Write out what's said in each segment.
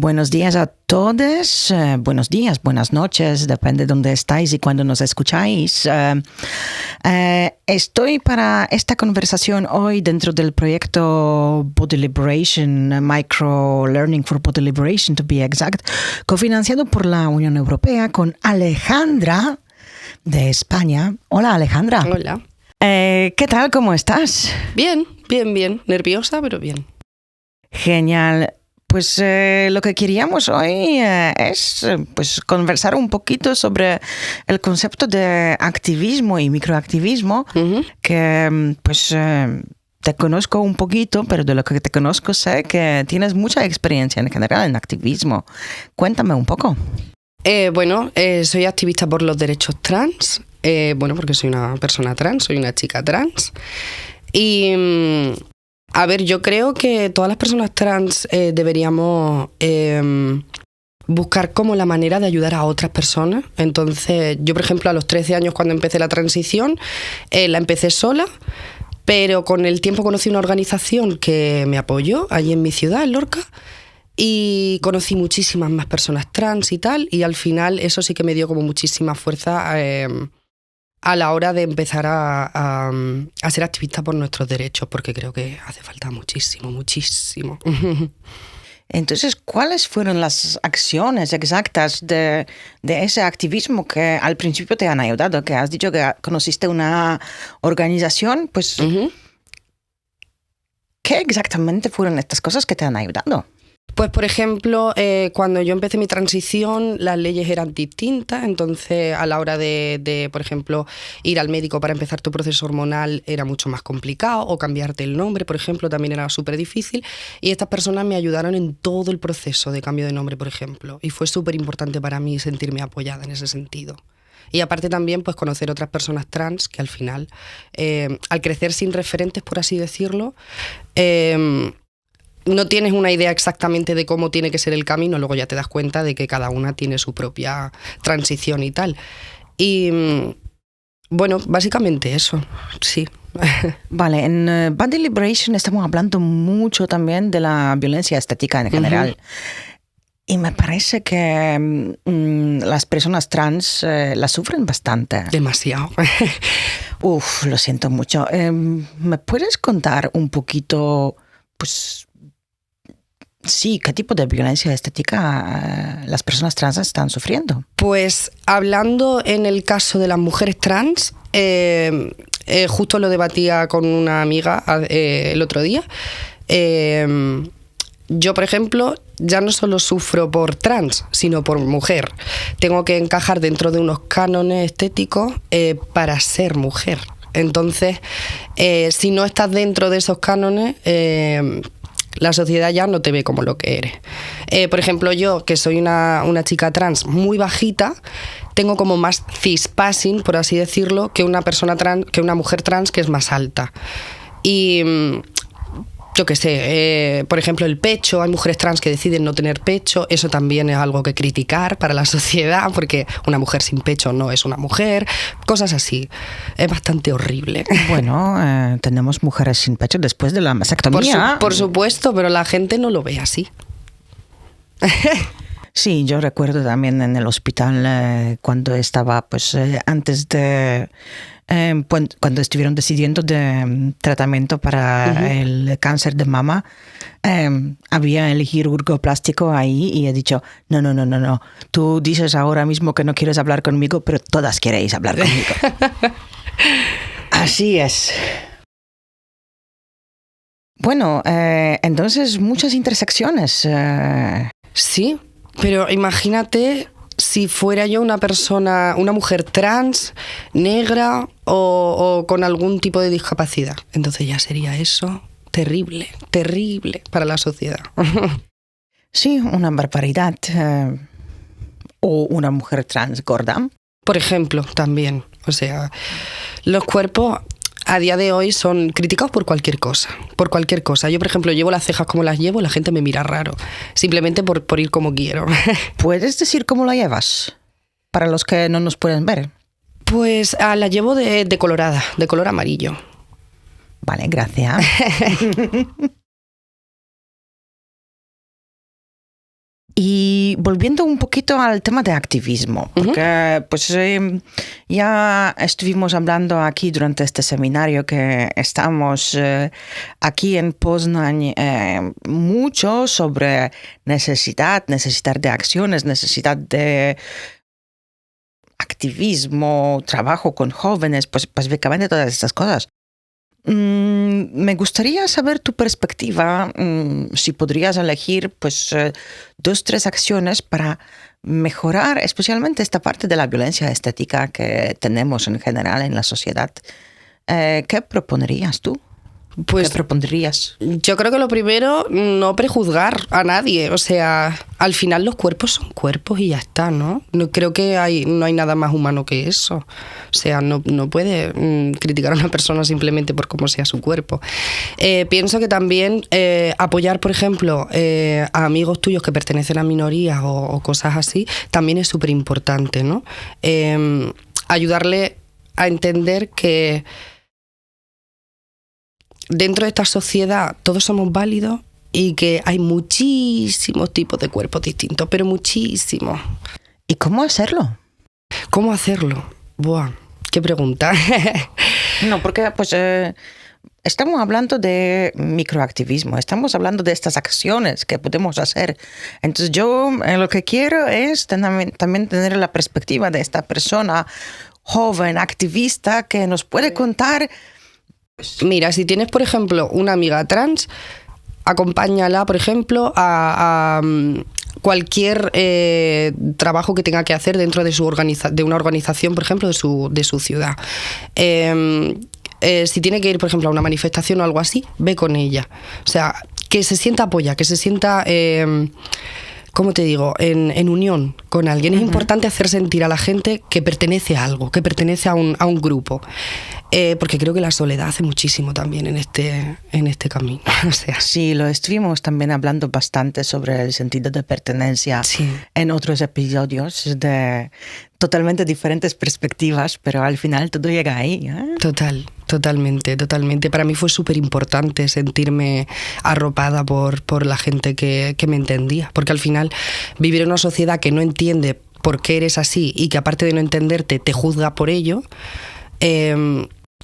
Buenos días a todos, buenos días, buenas noches, depende de dónde estáis y cuándo nos escucháis. Estoy para esta conversación hoy dentro del proyecto Body Liberation, Micro Learning for Body Liberation, to be exact, cofinanciado por la Unión Europea con Alejandra de España. Hola, Alejandra. Hola. ¿Qué tal? ¿Cómo estás? Bien. Nerviosa, pero bien. Genial. Pues lo que queríamos hoy es conversar un poquito sobre el concepto de activismo y microactivismo, que te conozco un poquito, pero de lo que te conozco sé que tienes mucha experiencia en general en activismo. Cuéntame un poco. Soy activista por los derechos trans, porque soy una persona trans, soy una chica trans. Y yo creo que todas las personas trans deberíamos buscar como la manera de ayudar a otras personas. Entonces, yo, por ejemplo, a los 13 años cuando empecé la transición, la empecé sola, pero con el tiempo conocí una organización que me apoyó allí en mi ciudad, en Lorca, y conocí muchísimas más personas trans y tal, y al final eso sí que me dio como muchísima fuerza a la hora de empezar a ser activista por nuestros derechos, porque creo que hace falta muchísimo. Entonces, ¿cuáles fueron las acciones exactas de ese activismo que al principio te han ayudado? Que has dicho que conociste una organización, pues, ¿qué exactamente fueron estas cosas que te han ayudado? Pues, por ejemplo, cuando yo empecé mi transición, las leyes eran distintas, entonces a la hora de, por ejemplo, ir al médico para empezar tu proceso hormonal era mucho más complicado, o cambiarte el nombre, por ejemplo, también era súper difícil, y estas personas me ayudaron en todo el proceso de cambio de nombre, por ejemplo, y fue súper importante para mí sentirme apoyada en ese sentido. Y aparte también, pues, conocer otras personas trans que al final, al crecer sin referentes, por así decirlo, no tienes una idea exactamente de cómo tiene que ser el camino, luego ya te das cuenta de que cada una tiene su propia transición y tal. Y básicamente eso, sí. Vale, en Body Liberation estamos hablando mucho también de la violencia estética en general. Y me parece que las personas trans la sufren bastante. Demasiado. Lo siento mucho. ¿Me puedes contar un poquito, pues, sí, qué tipo de violencia estética las personas trans están sufriendo? Pues hablando en el caso de las mujeres trans, justo lo debatía con una amiga el otro día. Yo, por ejemplo, ya no solo sufro por trans, sino por mujer. Tengo que encajar dentro de unos cánones estéticos para ser mujer. Entonces, si no estás dentro de esos cánones, la sociedad ya no te ve como lo que eres. Por ejemplo, yo, que soy una chica trans muy bajita, tengo como más cispassing, por así decirlo, que una persona trans, que una mujer trans que es más alta. Y yo qué sé, por ejemplo, el pecho, hay mujeres trans que deciden no tener pecho, eso también es algo que criticar para la sociedad, porque una mujer sin pecho no es una mujer, cosas así. Es bastante horrible. Bueno, tenemos mujeres sin pecho después de la mastectomía. Por supuesto, pero la gente no lo ve así. Sí, yo recuerdo también en el hospital cuando estaba, pues, antes de... cuando estuvieron decidiendo de tratamiento para el cáncer de mama, había el quirúrgico plástico ahí y he dicho, no. Tú dices ahora mismo que no quieres hablar conmigo, pero todas queréis hablar conmigo. Así es. Bueno, entonces muchas intersecciones. Sí, pero imagínate si fuera yo una persona, una mujer trans, negra o con algún tipo de discapacidad. Entonces ya sería eso terrible para la sociedad. Sí, una barbaridad. O una mujer trans gorda. Por ejemplo, también. O sea, los cuerpos a día de hoy son criticados por cualquier cosa. Yo, por ejemplo, llevo las cejas como las llevo, la gente me mira raro. Simplemente por ir como quiero. ¿Puedes decir cómo la llevas? Para los que no nos pueden ver. Pues la llevo de colorada, de color amarillo. Vale, gracias. Y volviendo un poquito al tema de activismo, porque pues ya estuvimos hablando aquí durante este seminario que estamos aquí en Poznań mucho sobre necesitar de acciones, necesidad de activismo, trabajo con jóvenes, pues básicamente todas estas cosas. Me gustaría saber tu perspectiva, si podrías elegir pues 2-3 acciones para mejorar especialmente esta parte de la violencia estética que tenemos en general en la sociedad. ¿Qué proponerías tú? Pues ¿Qué propondrías? yo creo que lo primero, no prejuzgar a nadie. O sea, al final los cuerpos son cuerpos y ya está, ¿no? No creo que no hay nada más humano que eso. O sea, no puede criticar a una persona simplemente por cómo sea su cuerpo. Pienso que también apoyar, por ejemplo, a amigos tuyos que pertenecen a minorías o cosas así, también es súper importante, ¿no? Ayudarle a entender que dentro de esta sociedad todos somos válidos y que hay muchísimos tipos de cuerpos distintos, pero muchísimos. ¿Y cómo hacerlo? ¿Cómo hacerlo? Buah, qué pregunta. No, porque pues estamos hablando de microactivismo, estamos hablando de estas acciones que podemos hacer. Entonces yo lo que quiero es también tener la perspectiva de esta persona joven, activista, que nos puede contar. Mira, si tienes, por ejemplo, una amiga trans, acompáñala, por ejemplo, a cualquier trabajo que tenga que hacer dentro de de una organización, por ejemplo, de su ciudad. Si tiene que ir, por ejemplo, a una manifestación o algo así, ve con ella. O sea, que se sienta apoyada, que se sienta, ¿cómo te digo?, en unión con alguien. Es importante hacer sentir a la gente que pertenece a algo, que pertenece a un grupo. Porque creo que la soledad hace muchísimo también en este camino. O sea, sí, lo estuvimos también hablando bastante sobre el sentido de pertenencia en otros episodios de totalmente diferentes perspectivas, pero al final todo llega ahí. Totalmente. Para mí fue súper importante sentirme arropada por la gente que me entendía, porque al final vivir en una sociedad que no entiende por qué eres así y que aparte de no entenderte te juzga por ello,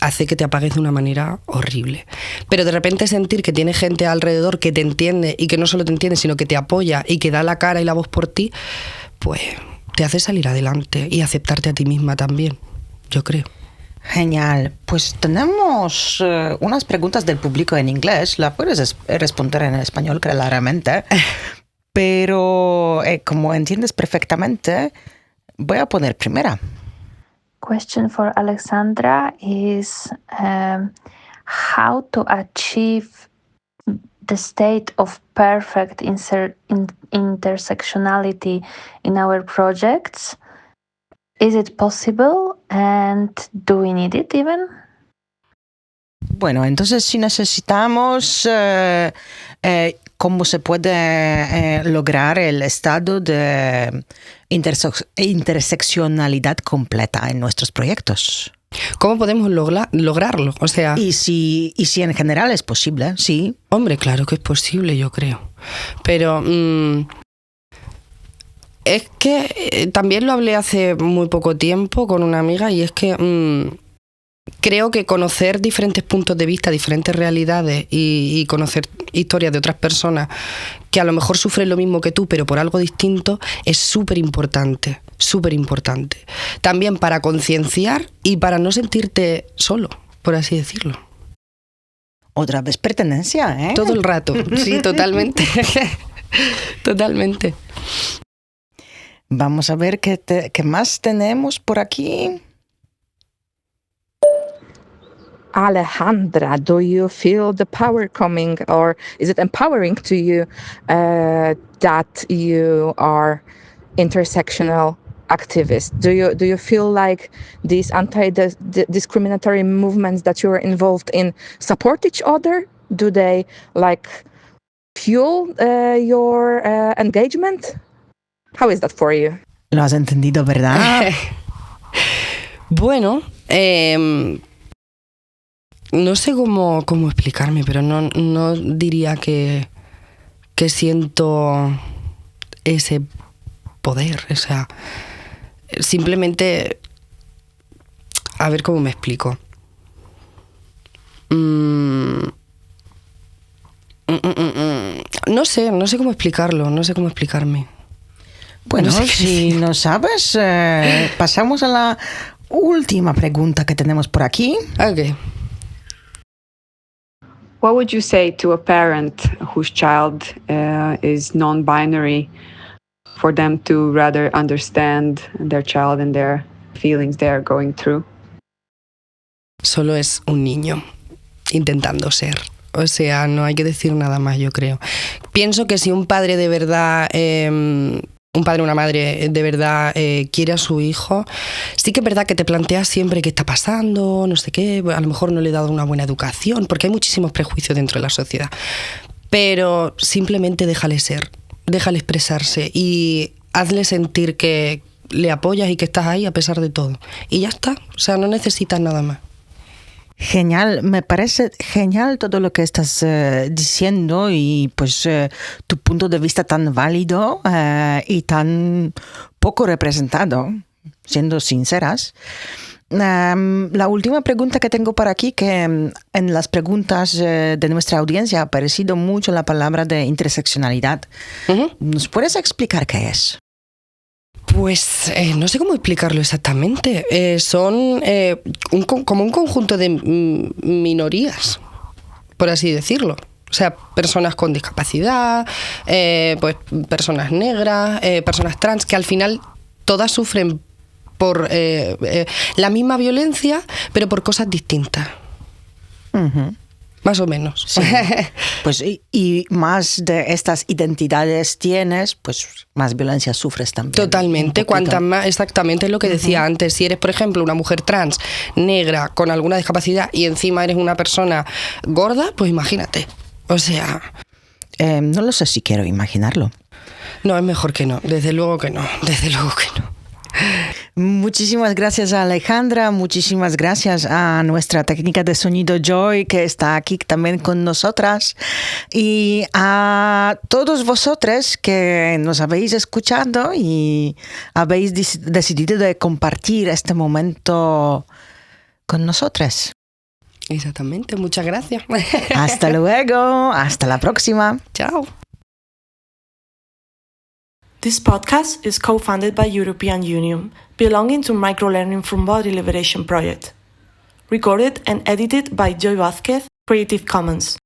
hace que te apagues de una manera horrible. Pero de repente sentir que tienes gente alrededor que te entiende y que no solo te entiende, sino que te apoya y que da la cara y la voz por ti, pues te hace salir adelante y aceptarte a ti misma también, yo creo. Genial. Pues tenemos unas preguntas del público en inglés. La puedes responder en español claramente. Pero como entiendes perfectamente, voy a poner primera. Question for Alexandra is how to achieve the state of perfect intersectionality in our projects. Is it possible and do we need it even? Bueno, entonces si necesitamos cómo se puede lograr el estado de interseccionalidad completa en nuestros proyectos. ¿Cómo podemos lograrlo? O sea, y si en general es posible, sí. Hombre, claro que es posible, yo creo. Pero es que también lo hablé hace muy poco tiempo con una amiga y es que creo que conocer diferentes puntos de vista, diferentes realidades y conocer historias de otras personas que a lo mejor sufren lo mismo que tú, pero por algo distinto, es súper importante, súper importante. También para concienciar y para no sentirte solo, por así decirlo. Otra vez pertenencia, ¿eh? Todo el rato, sí, totalmente. Totalmente. Vamos a ver qué más tenemos por aquí. Alejandra, do you feel the power coming, or is it empowering to you that you are intersectional activist? Do you feel like these anti-discriminatory movements that you are involved in support each other? Do they like fuel your engagement? How is that for you? Lo has entendido, ¿verdad? Bueno, no sé cómo explicarme, pero no diría que siento ese poder. O sea, simplemente... A ver cómo me explico. No sé cómo explicarlo, no sé cómo explicarme. Bueno, No sé qué si no sabes, pasamos a la última pregunta que tenemos por aquí. Ok. What would you say to a parent whose child is non-binary for them to rather understand their child and their feelings they are going through? Solo es un niño intentando ser. O sea, no hay que decir nada más, yo creo. Pienso que si un padre de verdad, un padre o una madre de verdad quiere a su hijo, sí que es verdad que te planteas siempre qué está pasando, no sé qué, a lo mejor no le he dado una buena educación, porque hay muchísimos prejuicios dentro de la sociedad. Pero simplemente déjale ser, déjale expresarse y hazle sentir que le apoyas y que estás ahí a pesar de todo. Y ya está, o sea, no necesitas nada más. Genial, me parece genial todo lo que estás diciendo y pues tu punto de vista tan válido y tan poco representado, siendo sinceras. La última pregunta que tengo por aquí, que en las preguntas de nuestra audiencia ha aparecido mucho la palabra de interseccionalidad. Uh-huh. ¿Nos puedes explicar qué es? Pues no sé cómo explicarlo exactamente. Son como un conjunto de minorías, por así decirlo. O sea, personas con discapacidad, pues personas negras, personas trans, que al final todas sufren por la misma violencia, pero por cosas distintas. Uh-huh. Más o menos. Sí. Pues y más de estas identidades tienes, pues más violencia sufres también. Totalmente, cuantas más, exactamente es lo que decía antes. Si eres, por ejemplo, una mujer trans, negra, con alguna discapacidad y encima eres una persona gorda, pues imagínate. O sea... no lo sé si quiero imaginarlo. No, es mejor que no, desde luego que no, desde luego que no. Muchísimas gracias a Alejandra, muchísimas gracias a nuestra técnica de sonido Joy, que está aquí también con nosotras, y a todos vosotros que nos habéis escuchado y habéis decidido de compartir este momento con nosotras. Exactamente, muchas gracias. Hasta luego, hasta la próxima. Chao. This podcast is co-funded by European Union, belonging to Microlearning from Body Liberation Project. Recorded and edited by Joy Vázquez, Creative Commons.